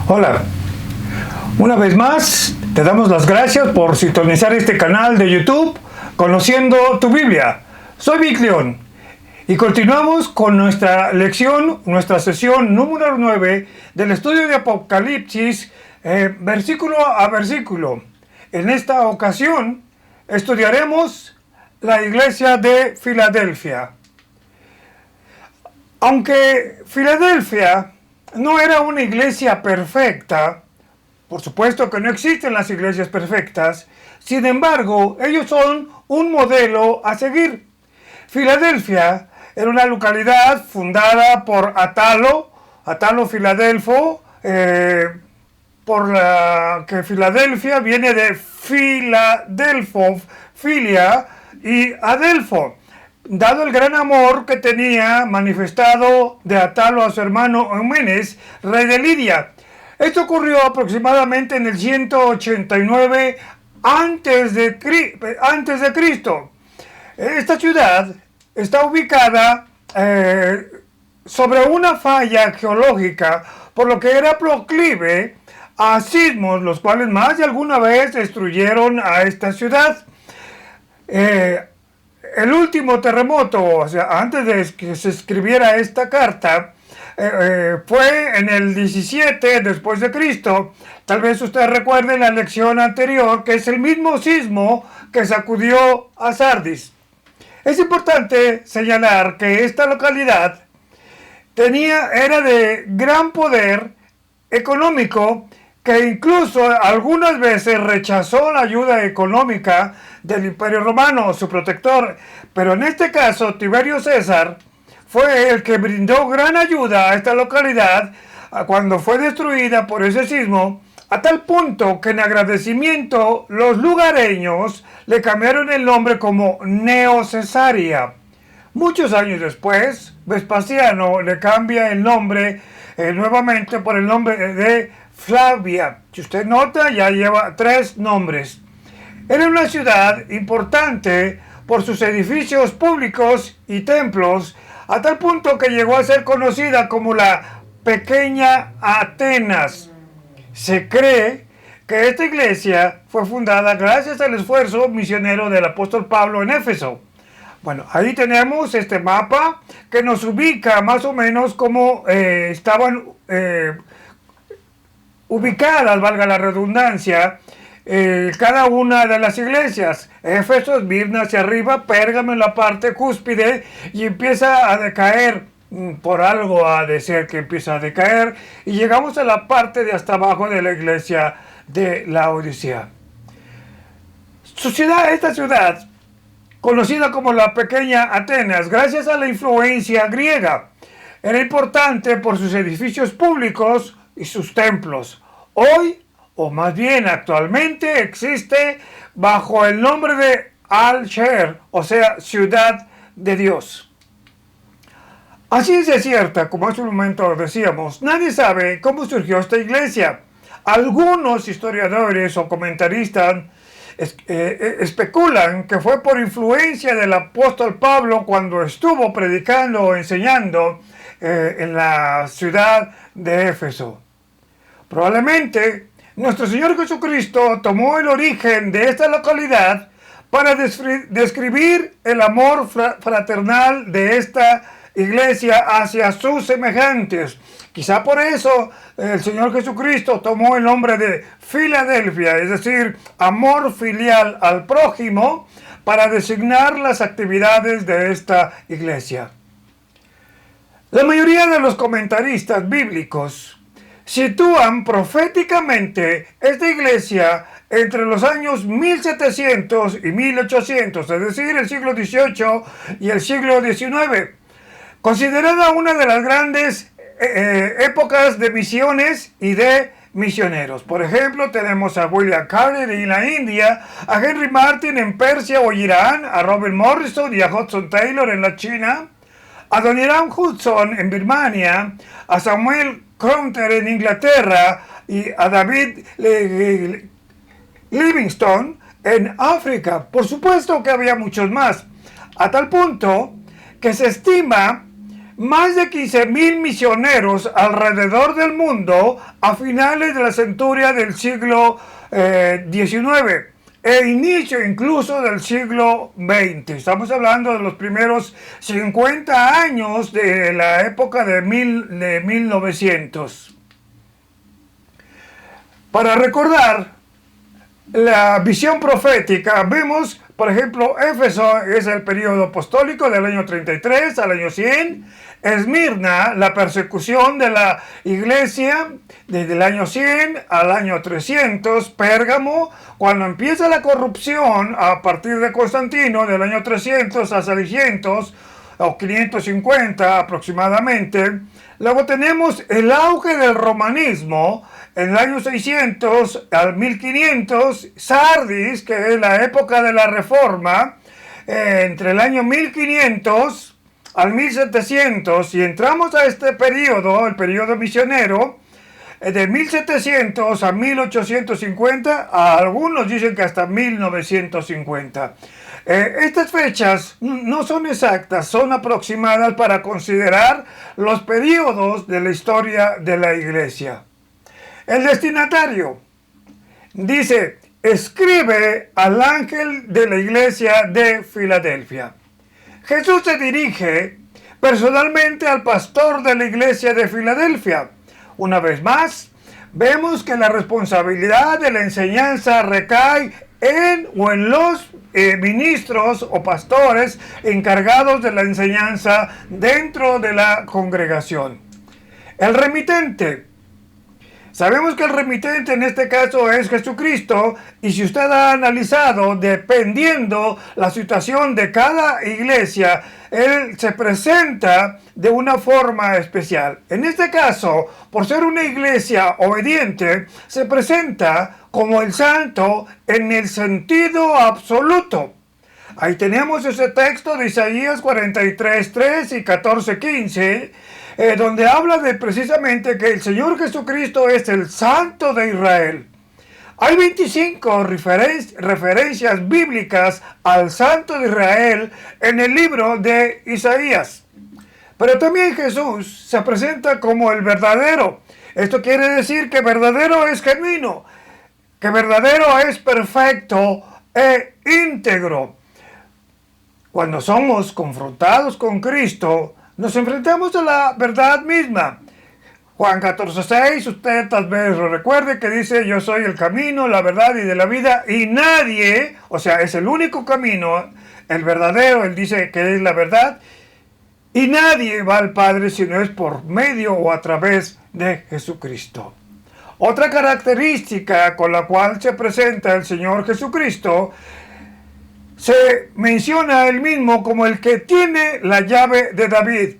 Hola, una vez más te damos las gracias por sintonizar este canal de YouTube Conociendo tu Biblia. Soy Vic León y continuamos con nuestra lección, nuestra sesión número 9 del estudio de Apocalipsis, versículo a versículo. En esta ocasión estudiaremos la iglesia de Filadelfia. Aunque Filadelfia no era una iglesia perfecta, por supuesto que no existen las iglesias perfectas, sin embargo, ellos son un modelo a seguir. Filadelfia era una localidad fundada por Atalo Filadelfo, por la que Filadelfia viene de Filadelfo, filia y Adelfo, dado el gran amor que tenía manifestado de Atalo a su hermano Eumenes, rey de Lidia. Esto ocurrió aproximadamente en el 189 antes de Cristo. Esta ciudad está ubicada sobre una falla geológica, por lo que era proclive a sismos, los cuales más de alguna vez destruyeron a esta ciudad. El último terremoto, o sea, antes de que se escribiera esta carta, fue en el 17 después de Cristo. Tal vez usted recuerde la lección anterior, que es el mismo sismo que sacudió a Sardis. Es importante señalar que esta localidad era de gran poder económico, que incluso algunas veces rechazó la ayuda económica del Imperio Romano, su protector. Pero en este caso, Tiberio César fue el que brindó gran ayuda a esta localidad cuando fue destruida por ese sismo, a tal punto que en agradecimiento los lugareños le cambiaron el nombre como Neo Cesaria. Muchos años después, Vespasiano le cambia el nombre nuevamente por el nombre de Flavia. Si usted nota, ya lleva 3 nombres. Era una ciudad importante por sus edificios públicos y templos, a tal punto que llegó a ser conocida como la Pequeña Atenas. Se cree que esta iglesia fue fundada gracias al esfuerzo misionero del apóstol Pablo en Éfeso. Bueno, ahí tenemos este mapa que nos ubica más o menos como estaban ubicadas, valga la redundancia, cada una de las iglesias. Éfeso, Esmirna hacia arriba, Pérgamo en la parte cúspide, y empieza a decaer, por algo ha de ser que empieza a decaer, y llegamos a la parte de hasta abajo de la iglesia de Laodicea. Esta ciudad, conocida como la Pequeña Atenas, gracias a la influencia griega, era importante por sus edificios públicos y sus templos. Hoy, o más bien actualmente, existe bajo el nombre de Al-Sher, o sea, Ciudad de Dios. Así es cierta, como hace un momento decíamos, nadie sabe cómo surgió esta iglesia. Algunos historiadores o comentaristas especulan que fue por influencia del apóstol Pablo cuando estuvo predicando o enseñando en la ciudad de Éfeso. Probablemente nuestro Señor Jesucristo tomó el origen de esta localidad para describir el amor fraternal de esta iglesia hacia sus semejantes. Quizá por eso el Señor Jesucristo tomó el nombre de Filadelfia, es decir, amor filial al prójimo, para designar las actividades de esta iglesia. La mayoría de los comentaristas bíblicos sitúan proféticamente esta iglesia entre los años 1700 y 1800, es decir, el siglo XVIII y el siglo XIX, considerada una de las grandes épocas de misiones y de misioneros. Por ejemplo, tenemos a William Carey en la India, a Henry Martyn en Persia o Irán, a Robert Morrison y a Hudson Taylor en la China, a Adoniram Hudson en Birmania, a Samuel Crowther en Inglaterra y a David Livingstone en África. Por supuesto que había muchos más, a tal punto que se estima más de 15.000 misioneros alrededor del mundo a finales de la centuria del siglo XIX e inicio incluso del siglo XX. Estamos hablando de los primeros 50 años de la época de 1900. Para recordar la visión profética, vemos, por ejemplo, Éfeso es el periodo apostólico del año 33 al año 100. Esmirna, la persecución de la iglesia desde el año 100 al año 300. Pérgamo, cuando empieza la corrupción a partir de Constantino, del año 300 a 600 o 550 aproximadamente. Luego tenemos el auge del romanismo en el año 600 al 1500, Sardis, que es la época de la Reforma, entre el año 1500 al 1700, y entramos a este periodo, el periodo misionero, de 1700 a 1850, a algunos dicen que hasta 1950. Estas fechas no son exactas, son aproximadas para considerar los periodos de la historia de la iglesia. El destinatario dice: escribe al ángel de la iglesia de Filadelfia. Jesús se dirige personalmente al pastor de la iglesia de Filadelfia. Una vez más, vemos que la responsabilidad de la enseñanza recae en los ministros o pastores encargados de la enseñanza dentro de la congregación. El remitente. Sabemos que el remitente en este caso es Jesucristo, y si usted ha analizado, dependiendo la situación de cada iglesia, Él se presenta de una forma especial. En este caso, por ser una iglesia obediente, se presenta como el santo en el sentido absoluto. Ahí tenemos ese texto de Isaías 43:3 y 14:15, donde habla de precisamente que el Señor Jesucristo es el Santo de Israel. Hay 25 referencias bíblicas al Santo de Israel en el libro de Isaías. Pero también Jesús se presenta como el verdadero. Esto quiere decir que verdadero es genuino, que verdadero es perfecto e íntegro. Cuando somos confrontados con Cristo, nos enfrentamos a la verdad misma. Juan 14:6, usted tal vez lo recuerde, que dice: yo soy el camino, la verdad y de la vida, y nadie, o sea, es el único camino, el verdadero, él dice que es la verdad, y nadie va al Padre si no es por medio o a través de Jesucristo. Otra característica con la cual se presenta el Señor Jesucristo, se menciona a él mismo como el que tiene la llave de David,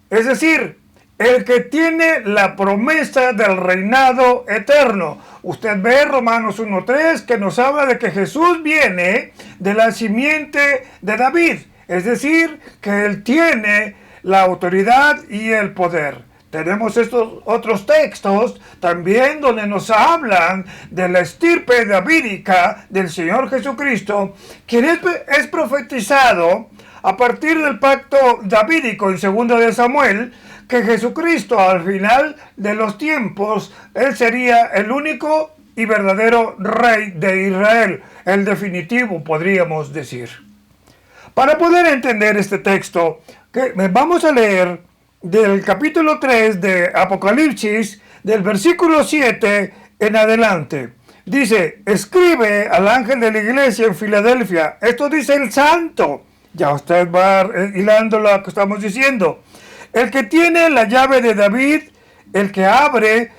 es decir, el que tiene la promesa del reinado eterno. Usted ve Romanos 1:3, que nos habla de que Jesús viene de la simiente de David, es decir, que él tiene la autoridad y el poder. Tenemos estos otros textos también donde nos hablan de la estirpe davídica del Señor Jesucristo, quien es profetizado a partir del pacto davídico en 2 de Samuel, que Jesucristo al final de los tiempos, Él sería el único y verdadero Rey de Israel, el definitivo, podríamos decir. Para poder entender este texto, vamos a leer del capítulo 3 de Apocalipsis, del versículo 7 en adelante. Dice: escribe al ángel de la iglesia en Filadelfia. Esto dice el santo. Ya usted va hilando lo que estamos diciendo. El que tiene la llave de David, el que abre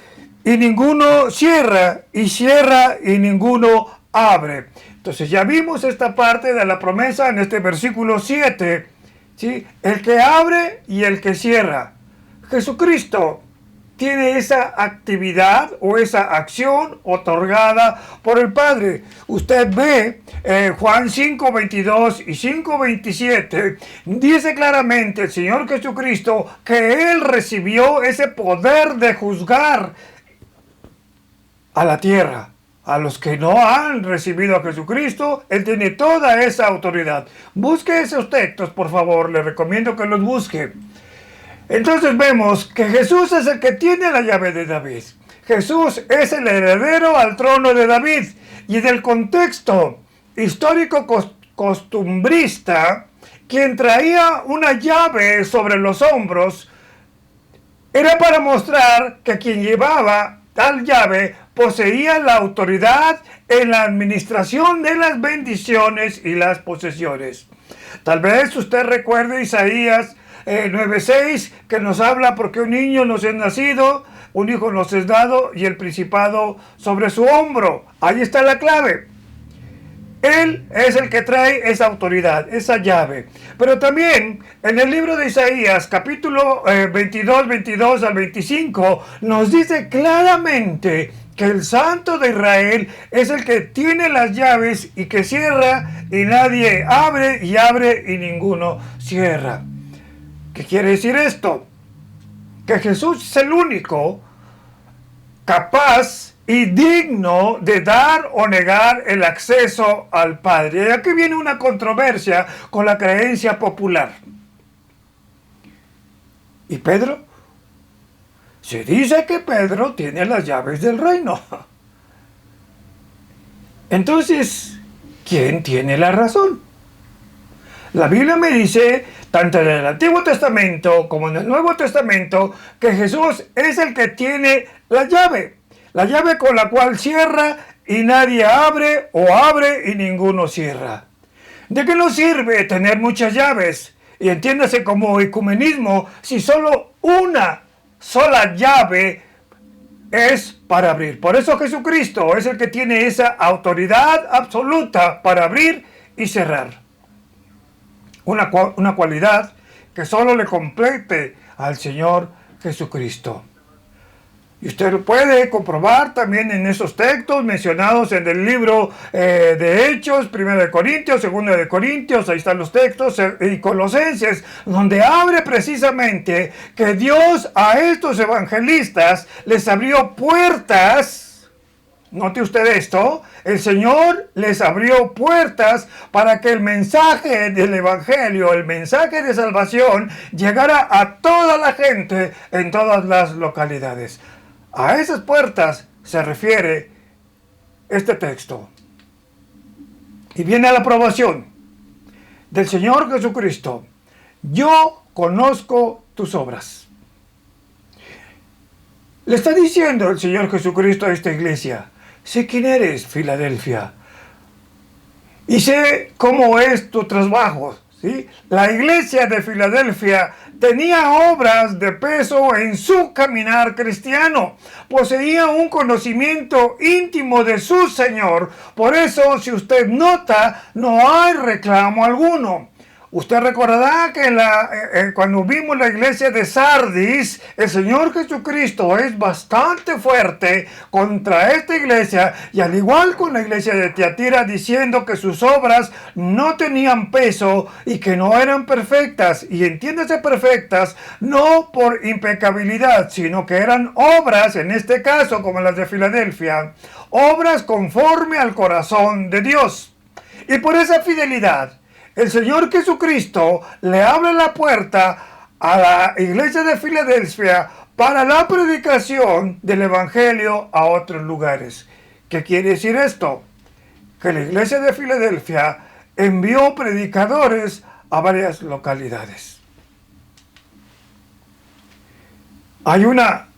y ninguno cierra, y cierra y ninguno abre. Entonces ya vimos esta parte de la promesa en este versículo 7. ¿Sí? El que abre y el que cierra. Jesucristo tiene esa actividad o esa acción otorgada por el Padre. Usted ve Juan 5:22 y 5:27, dice claramente el Señor Jesucristo que Él recibió ese poder de juzgar a la tierra. A los que no han recibido a Jesucristo, Él tiene toda esa autoridad. Busque esos textos, por favor, le recomiendo que los busque. Entonces vemos que Jesús es el que tiene la llave de David. Jesús es el heredero al trono de David. Y en el contexto histórico costumbrista, quien traía una llave sobre los hombros era para mostrar que quien llevaba tal llave poseía la autoridad en la administración de las bendiciones y las posesiones. Tal vez usted recuerde Isaías 9:6, que nos habla porque un niño nos es nacido, un hijo nos es dado y el principado sobre su hombro. Ahí está la clave. Él es el que trae esa autoridad, esa llave. Pero también en el libro de Isaías, capítulo 22 al 25, nos dice claramente que el Santo de Israel es el que tiene las llaves y que cierra y nadie abre y ninguno cierra. ¿Qué quiere decir esto? Que Jesús es el único capaz y digno de dar o negar el acceso al Padre. Y aquí viene una controversia con la creencia popular. ¿Y Pedro? Se dice que Pedro tiene las llaves del reino. Entonces, ¿quién tiene la razón? La Biblia me dice, tanto en el Antiguo Testamento como en el Nuevo Testamento, que Jesús es el que tiene la llave con la cual cierra y nadie abre, o abre y ninguno cierra. ¿De qué nos sirve tener muchas llaves? Y entiéndase como ecumenismo, si solo una sola llave es para abrir. Por eso Jesucristo es el que tiene esa autoridad absoluta para abrir y cerrar. Una cualidad que solo le compete al Señor Jesucristo. Y usted lo puede comprobar también en esos textos mencionados en el libro de Hechos, 1 de Corintios, 2 de Corintios, ahí están los textos, y Colosenses, donde abre precisamente que Dios a estos evangelistas les abrió puertas. Note usted esto, el Señor les abrió puertas para que el mensaje del Evangelio, el mensaje de salvación, llegara a toda la gente en todas las localidades. A esas puertas se refiere este texto. Y viene la aprobación del Señor Jesucristo. Yo conozco tus obras. Le está diciendo el Señor Jesucristo a esta iglesia: sé quién eres, Filadelfia, y sé cómo es tu trabajo. ¿Sí? La iglesia de Filadelfia tenía obras de peso en su caminar cristiano. Poseía un conocimiento íntimo de su Señor. Por eso, si usted nota, no hay reclamo alguno. Usted recordará que cuando vimos la iglesia de Sardis, el Señor Jesucristo es bastante fuerte contra esta iglesia, y al igual con la iglesia de Tiatira, diciendo que sus obras no tenían peso y que no eran perfectas. Y entiéndase perfectas, no por impecabilidad, sino que eran obras, en este caso como las de Filadelfia, obras conforme al corazón de Dios. Y por esa fidelidad, el Señor Jesucristo le abre la puerta a la iglesia de Filadelfia para la predicación del Evangelio a otros lugares. ¿Qué quiere decir esto? Que la iglesia de Filadelfia envió predicadores a varias localidades. Hay una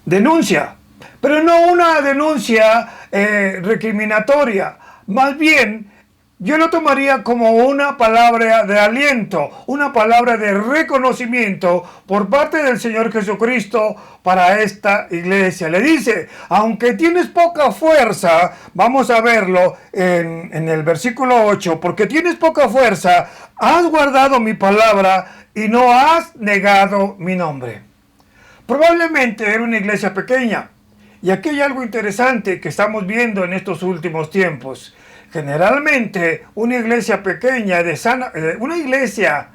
denuncia, pero no una denuncia recriminatoria, más bien yo lo tomaría como una palabra de aliento, una palabra de reconocimiento por parte del Señor Jesucristo para esta iglesia. Le dice, aunque tienes poca fuerza, vamos a verlo en el versículo 8, porque tienes poca fuerza, has guardado mi palabra y no has negado mi nombre. Probablemente era una iglesia pequeña. Y aquí hay algo interesante que estamos viendo en estos últimos tiempos. Generalmente una iglesia pequeña, una iglesia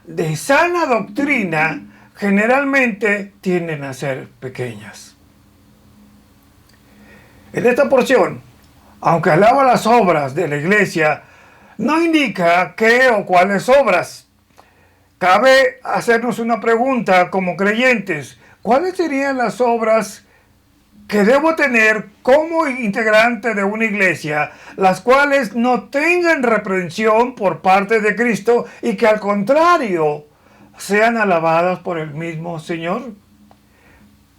de sana doctrina, generalmente tienden a ser pequeñas. En esta porción, aunque alaba las obras de la iglesia, no indica qué o cuáles obras. cabe hacernos una pregunta como creyentes. ¿Cuáles serían las obras que debo tener como integrante de una iglesia, las cuales no tengan reprensión por parte de Cristo y que al contrario sean alabadas por el mismo Señor?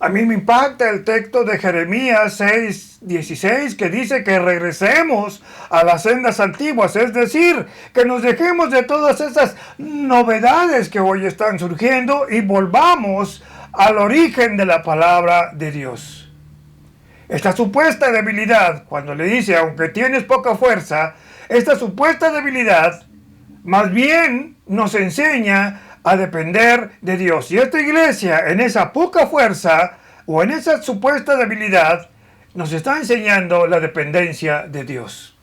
A mí me impacta el texto de Jeremías 6:16 que dice que regresemos a las sendas antiguas, es decir, que nos dejemos de todas esas novedades que hoy están surgiendo y volvamos al origen de la palabra de Dios. Esta supuesta debilidad, cuando le dice, aunque tienes poca fuerza, esta supuesta debilidad más bien nos enseña a depender de Dios. Y esta iglesia, en esa poca fuerza o en esa supuesta debilidad, nos está enseñando la dependencia de Dios.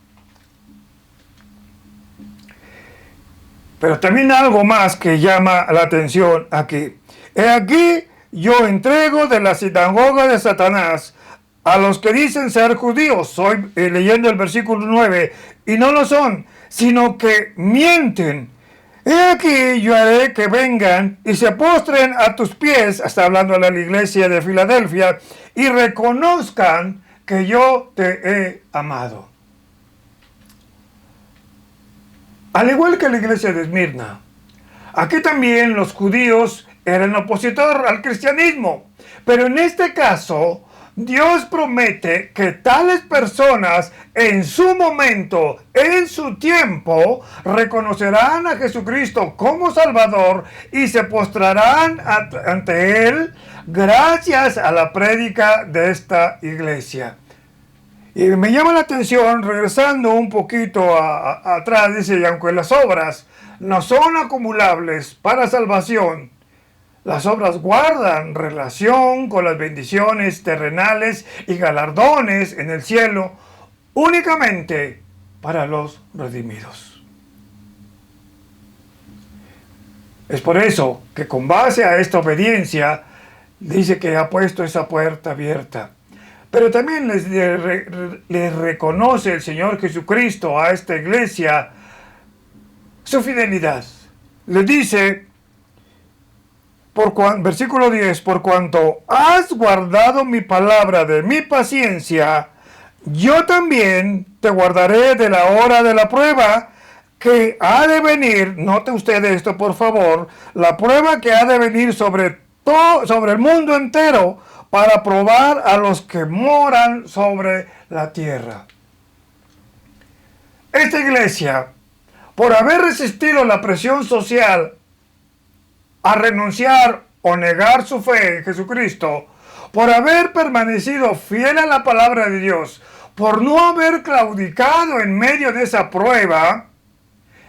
Pero también algo más que llama la atención aquí. He aquí, yo entrego de la sinagoga de Satanás a los que dicen ser judíos. Estoy leyendo el versículo 9. Y no lo son, sino que mienten. He aquí yo haré que vengan y se postren a tus pies, está hablando a la iglesia de Filadelfia, y reconozcan que yo te he amado. Al igual que la iglesia de Esmirna, aquí también los judíos eran opositor al cristianismo, pero en este caso Dios promete que tales personas en su momento, en su tiempo, reconocerán a Jesucristo como Salvador y se postrarán ante Él gracias a la prédica de esta iglesia. Y me llama la atención, regresando un poquito atrás, dice, y aunque las obras no son acumulables para salvación, las obras guardan relación con las bendiciones terrenales y galardones en el cielo únicamente para los redimidos. Es por eso que con base a esta obediencia dice que ha puesto esa puerta abierta. Pero también les reconoce el Señor Jesucristo a esta iglesia su fidelidad. Les dice, versículo 10, por cuanto has guardado mi palabra de mi paciencia, yo también te guardaré de la hora de la prueba que ha de venir. Note usted esto, por favor, la prueba que ha de venir sobre el mundo entero para probar a los que moran sobre la tierra. Esta iglesia, por haber resistido la presión social a renunciar o negar su fe en Jesucristo, por haber permanecido fiel a la palabra de Dios, por no haber claudicado en medio de esa prueba,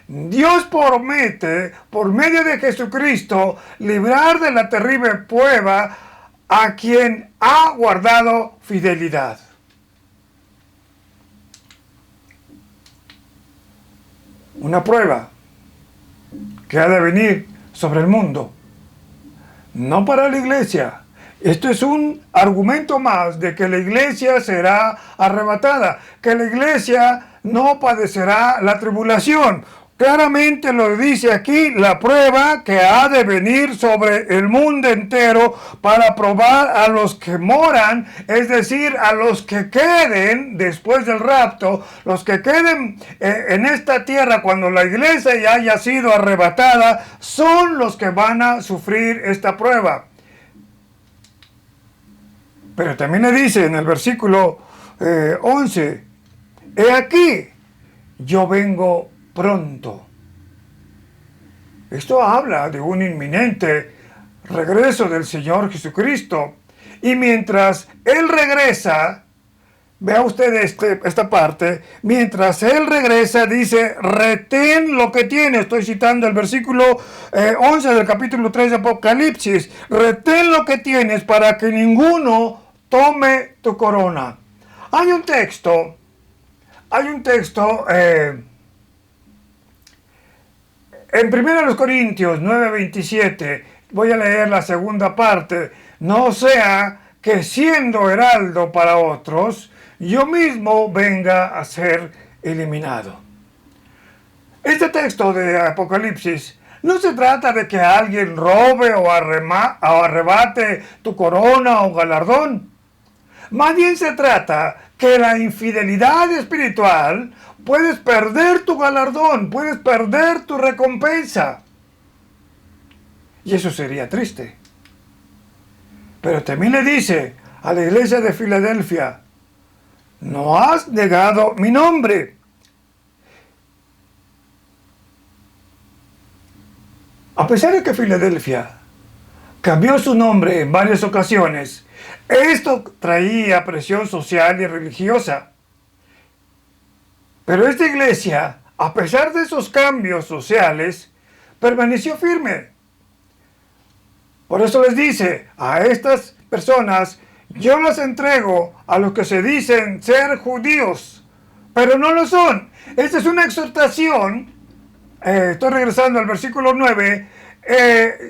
Dios promete, por medio de Jesucristo, librar de la terrible prueba a quien ha guardado fidelidad. Una prueba que ha de venir sobre el mundo, no para la iglesia. Esto es un argumento más de que la iglesia será arrebatada, que la iglesia no padecerá la tribulación. Claramente lo dice aquí, la prueba que ha de venir sobre el mundo entero para probar a los que moran, es decir, a los que queden después del rapto, los que queden en esta tierra cuando la iglesia ya haya sido arrebatada, son los que van a sufrir esta prueba. Pero también le dice en el versículo 11, he aquí, yo vengo pronto. Esto habla de un inminente regreso del Señor Jesucristo. Y mientras Él regresa, vea usted esta parte, mientras Él regresa, dice, retén lo que tiene. Estoy citando el versículo 11 del capítulo 3 de Apocalipsis. Retén lo que tienes para que ninguno tome tu corona. Hay un texto en 1 Corintios 9:27, voy a leer la segunda parte. No sea que siendo heraldo para otros, yo mismo venga a ser eliminado. Este texto de Apocalipsis No se trata de que alguien robe o arrebate tu corona o galardón. Más bien se trata que la infidelidad espiritual puedes perder tu galardón, puedes perder tu recompensa. Y eso sería triste. Pero también le dice a la iglesia de Filadelfia, no has negado mi nombre. A pesar de que Filadelfia cambió su nombre en varias ocasiones, esto traía presión social y religiosa. Pero esta iglesia, a pesar de esos cambios sociales, permaneció firme. Por eso les dice a estas personas, yo las entrego a los que se dicen ser judíos, pero no lo son. Esta es una exhortación, estoy regresando al versículo 9,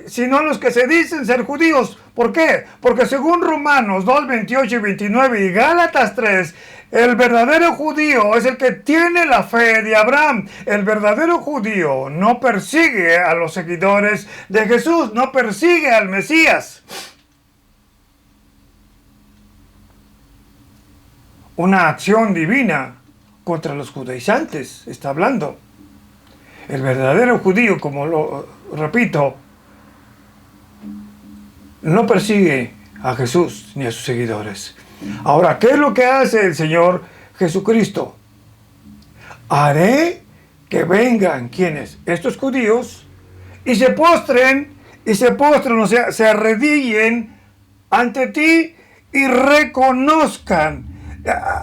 sino los que se dicen ser judíos. ¿Por qué? Porque según Romanos 2, 28 y 29 y Gálatas 3, el verdadero judío es el que tiene la fe de Abraham. El verdadero judío no persigue a los seguidores de Jesús, no persigue al Mesías. Una acción divina contra los judaizantes está hablando. El verdadero judío, como lo repito, no persigue a Jesús ni a sus seguidores. Ahora, ¿qué es lo que hace el Señor Jesucristo? Haré que vengan, ¿quiénes? Estos judíos, y se postren, o sea, se arrodillen ante ti y reconozcan.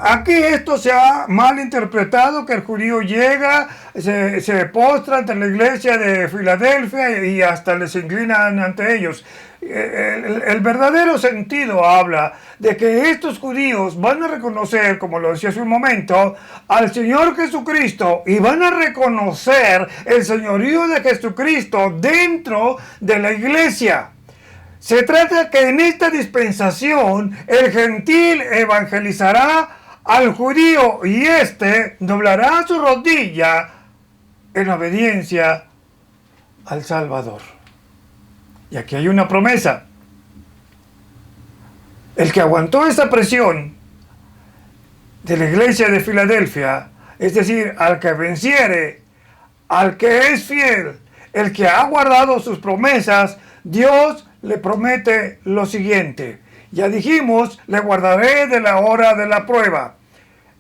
Aquí esto se ha mal interpretado, que el judío llega, se postra ante la iglesia de Filadelfia y hasta les inclinan ante ellos. El verdadero sentido habla de que estos judíos van a reconocer, como lo decía hace un momento, al Señor Jesucristo y van a reconocer el señorío de Jesucristo dentro de la iglesia. Se trata que en esta dispensación el gentil evangelizará al judío y éste doblará su rodilla en obediencia al Salvador. Y aquí hay una promesa. El que aguantó esa presión de la iglesia de Filadelfia, es decir, al que venciere, al que es fiel, el que ha guardado sus promesas, Dios le promete lo siguiente. Ya dijimos, le guardaré de la hora de la prueba.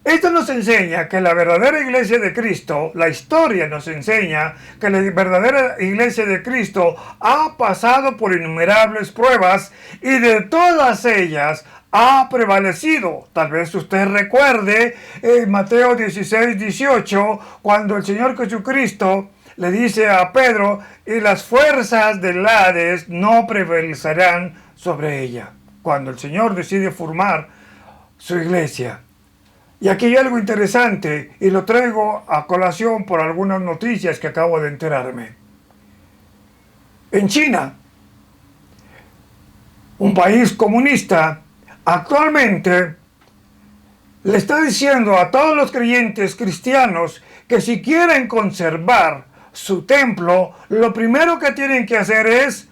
Esto nos enseña que la verdadera iglesia de Cristo, la historia nos enseña que la verdadera iglesia de Cristo ha pasado por innumerables pruebas y de todas ellas ha prevalecido. Tal vez usted recuerde Mateo 16, 18, cuando el Señor Jesucristo le dice a Pedro, y las fuerzas del Hades no prevalecerán sobre ella. Cuando el Señor decide formar su iglesia. Y aquí hay algo interesante, y lo traigo a colación por algunas noticias que acabo de enterarme. En China, un país comunista, actualmente le está diciendo a todos los creyentes cristianos que si quieren conservar su templo, lo primero que tienen que hacer es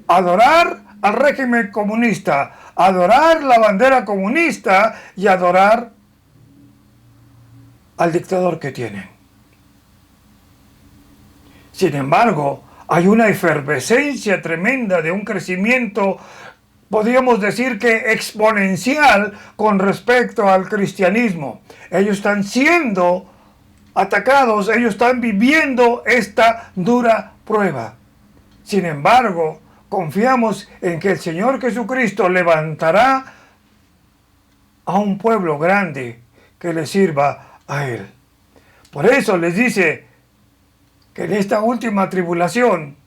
adorar al régimen comunista, adorar la bandera comunista y adorar al dictador que tienen. Sin embargo, hay una efervescencia tremenda de un crecimiento, podríamos decir que exponencial, con respecto al cristianismo. Ellos están siendo atacados, ellos están viviendo esta dura prueba. Sin embargo, confiamos en que el Señor Jesucristo levantará a un pueblo grande que le sirva a Él. Por eso les dice que en esta última tribulación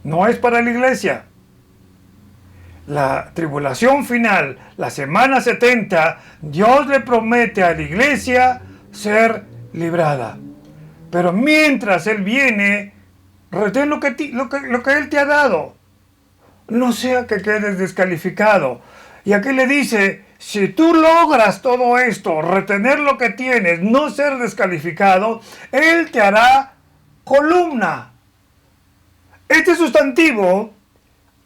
no es para la iglesia. La tribulación final, la semana 70, Dios le promete a la iglesia ser librada. Pero mientras Él viene, retén lo que Él te ha dado. No sea que quedes descalificado. Y aquí le dice, si tú logras todo esto, retener lo que tienes, no ser descalificado, Él te hará columna Este sustantivo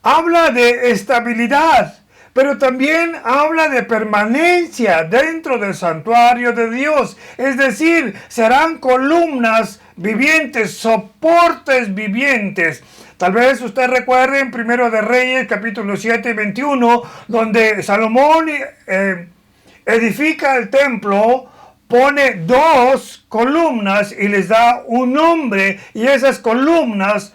habla de estabilidad, pero también habla de permanencia dentro del santuario de Dios. Es decir, serán columnas vivientes, soportes vivientes. Tal vez usted recuerde en Primero de Reyes, capítulo 7 y 21, donde Salomón edifica el templo, pone 2 columnas y les da un nombre, y esas columnas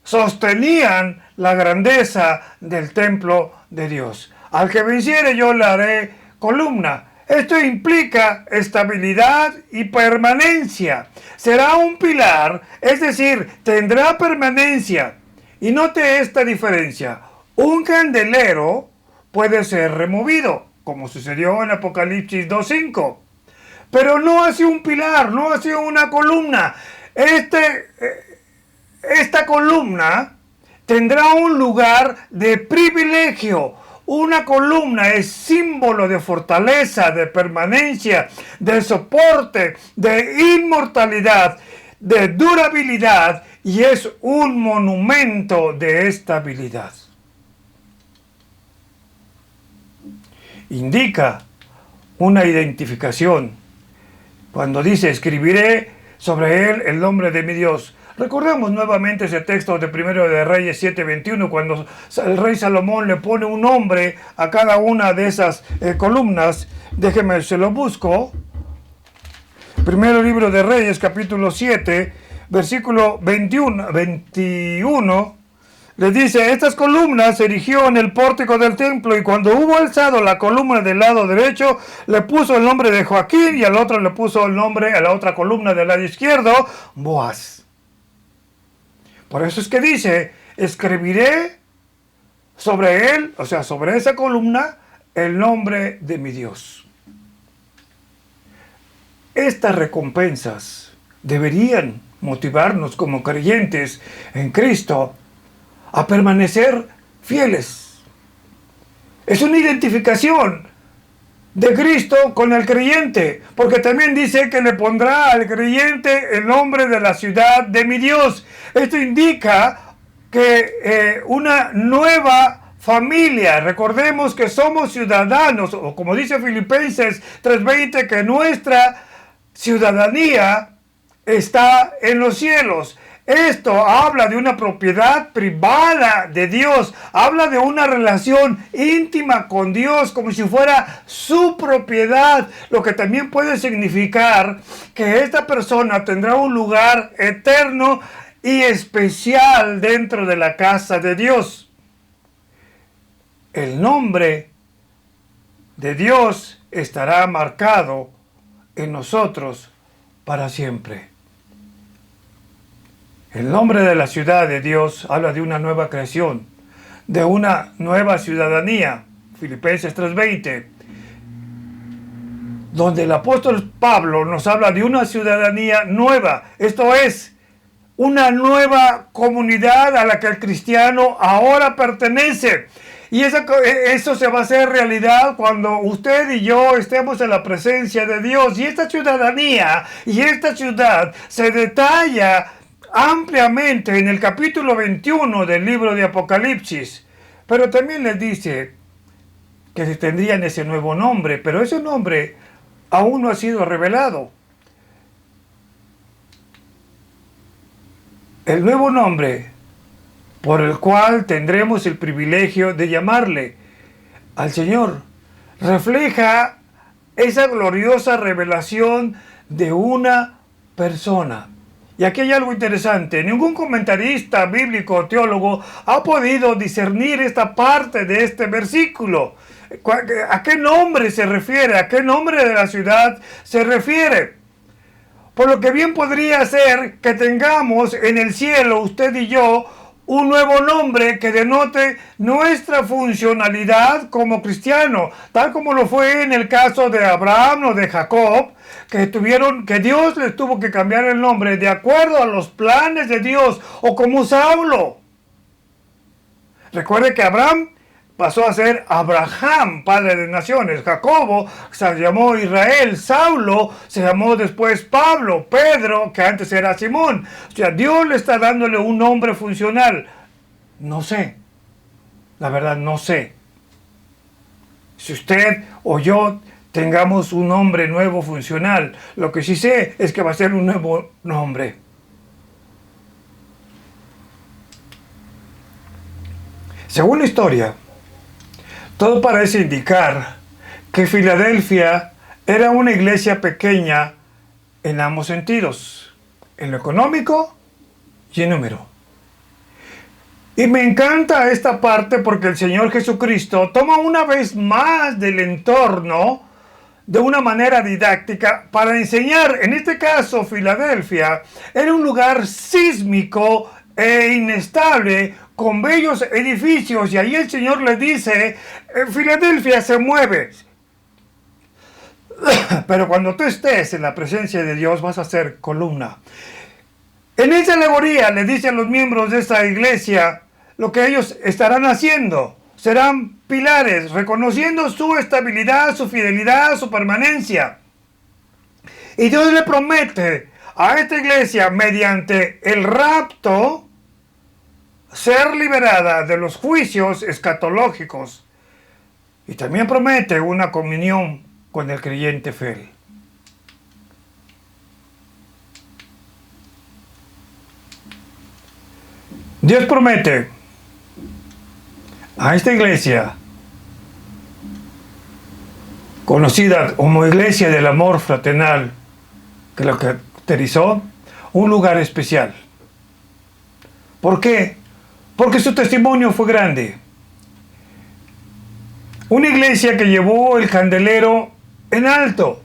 sostenían la grandeza del templo de Dios. Al que venciere yo le haré columna. Esto implica estabilidad y permanencia. Será un pilar, es decir, tendrá permanencia. Y note esta diferencia. Un candelero puede ser removido, como sucedió en Apocalipsis 2:5. Pero no hace un pilar, no hace una columna. Esta columna tendrá un lugar de privilegio. Una columna es símbolo de fortaleza, de permanencia, de soporte, de inmortalidad, de durabilidad, y es un monumento de estabilidad. Indica una identificación. Cuando dice, escribiré sobre él el nombre de mi Dios. Recordemos nuevamente ese texto de Primero de Reyes 7:21, cuando el rey Salomón le pone un nombre a cada una de esas columnas. Déjeme, se lo busco. Primero libro de Reyes, capítulo 7, versículo 21, le dice, estas columnas se erigió en el pórtico del templo, y cuando hubo alzado la columna del lado derecho, le puso el nombre de Joaquín, y al otro le puso el nombre, a la otra columna del lado izquierdo, Boaz. Por eso es que dice, escribiré sobre él, o sea, sobre esa columna, el nombre de mi Dios. Estas recompensas deberían motivarnos como creyentes en Cristo a permanecer fieles. Es una identificación de Cristo con el creyente, porque también dice que le pondrá al creyente el nombre de la ciudad de mi Dios. Esto indica que una nueva familia, recordemos que somos ciudadanos, o como dice Filipenses 3:20, que nuestra ciudadanía está en los cielos. Esto habla de una propiedad privada de Dios, habla de una relación íntima con Dios, como si fuera su propiedad, lo que también puede significar que esta persona tendrá un lugar eterno y especial dentro de la casa de Dios. El nombre de Dios estará marcado en nosotros para siempre. El nombre de la ciudad de Dios habla de una nueva creación, de una nueva ciudadanía. Filipenses 3:20, donde el apóstol Pablo nos habla de una ciudadanía nueva. Esto es, una nueva comunidad a la que el cristiano ahora pertenece. Y eso se va a hacer realidad cuando usted y yo estemos en la presencia de Dios. Y esta ciudadanía y esta ciudad se detalla ampliamente en el capítulo 21 del libro de Apocalipsis. Pero también les dice que tendrían ese nuevo nombre, pero ese nombre aún no ha sido revelado. El nuevo nombre por el cual tendremos el privilegio de llamarle al Señor refleja esa gloriosa revelación de una persona. Y aquí hay algo interesante. Ningún comentarista bíblico o teólogo ha podido discernir esta parte de este versículo. ¿A qué nombre se refiere? ¿A qué nombre de la ciudad se refiere? Por lo que bien podría ser que tengamos en el cielo, usted y yo, un nuevo nombre que denote nuestra funcionalidad como cristiano, tal como lo fue en el caso de Abraham o de Jacob, que Dios les tuvo que cambiar el nombre de acuerdo a los planes de Dios, o como Saulo. Recuerde que Abraham pasó a ser Abraham, padre de naciones. Jacobo se llamó Israel. Saulo se llamó después Pablo. Pedro, que antes era Simón. O sea, Dios le está dándole un nombre funcional. No sé. La verdad, no sé. Si usted o yo tengamos un nombre nuevo funcional, lo que sí sé es que va a ser un nuevo nombre. Según la historia, todo parece indicar que Filadelfia era una iglesia pequeña en ambos sentidos, en lo económico y en número. Y me encanta esta parte porque el Señor Jesucristo toma una vez más del entorno de una manera didáctica para enseñar. En este caso, Filadelfia era un lugar sísmico e inestable, con bellos edificios, y ahí el Señor le dice, Filadelfia se mueve, pero cuando tú estés en la presencia de Dios vas a ser columna. En esa alegoría le dice a los miembros de esta iglesia lo que ellos estarán haciendo. Serán pilares, reconociendo su estabilidad, su fidelidad, su permanencia. Y Dios le promete a esta iglesia, mediante el rapto, ser liberada de los juicios escatológicos. Y también promete una comunión con el creyente fiel. Dios promete a esta iglesia, conocida como Iglesia del Amor Fraternal, que lo caracterizó, un lugar especial. ¿Por qué? Porque su testimonio fue grande. Una iglesia que llevó el candelero en alto,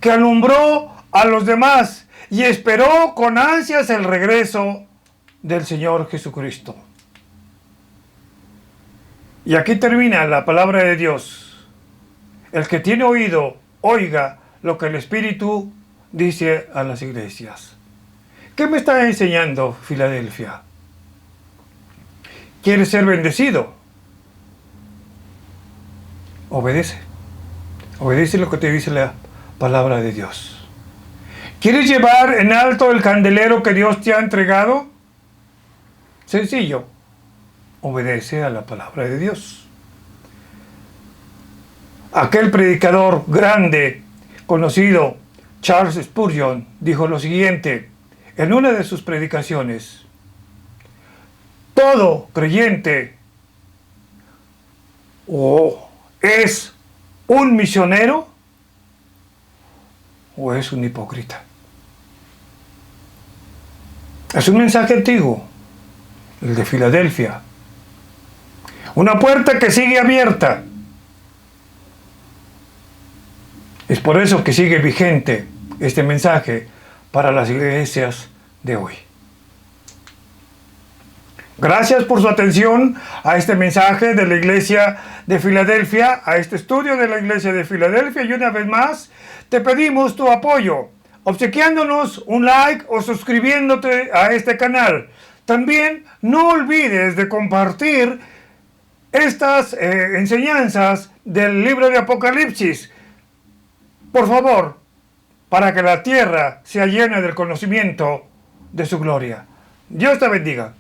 que alumbró a los demás y esperó con ansias el regreso del Señor Jesucristo. Y aquí termina la palabra de Dios. El que tiene oído, oiga lo que el Espíritu dice a las iglesias. ¿Qué me está enseñando Filadelfia? ¿Quieres ser bendecido? Obedece. Obedece lo que te dice la palabra de Dios. ¿Quieres llevar en alto el candelero que Dios te ha entregado? Sencillo. Obedece a la palabra de Dios. Aquel predicador grande, conocido, Charles Spurgeon, dijo lo siguiente en una de sus predicaciones: todo creyente o es un misionero o es un hipócrita. Es un mensaje antiguo, el de Filadelfia. Una puerta que sigue abierta. Es por eso que sigue vigente este mensaje para las iglesias de hoy. Gracias por su atención a este mensaje de la iglesia de Filadelfia, a este estudio de la iglesia de Filadelfia, y una vez más te pedimos tu apoyo, obsequiándonos un like o suscribiéndote a este canal. También no olvides de compartir estas enseñanzas del libro de Apocalipsis, por favor, para que la tierra sea llena del conocimiento de su gloria. Dios te bendiga.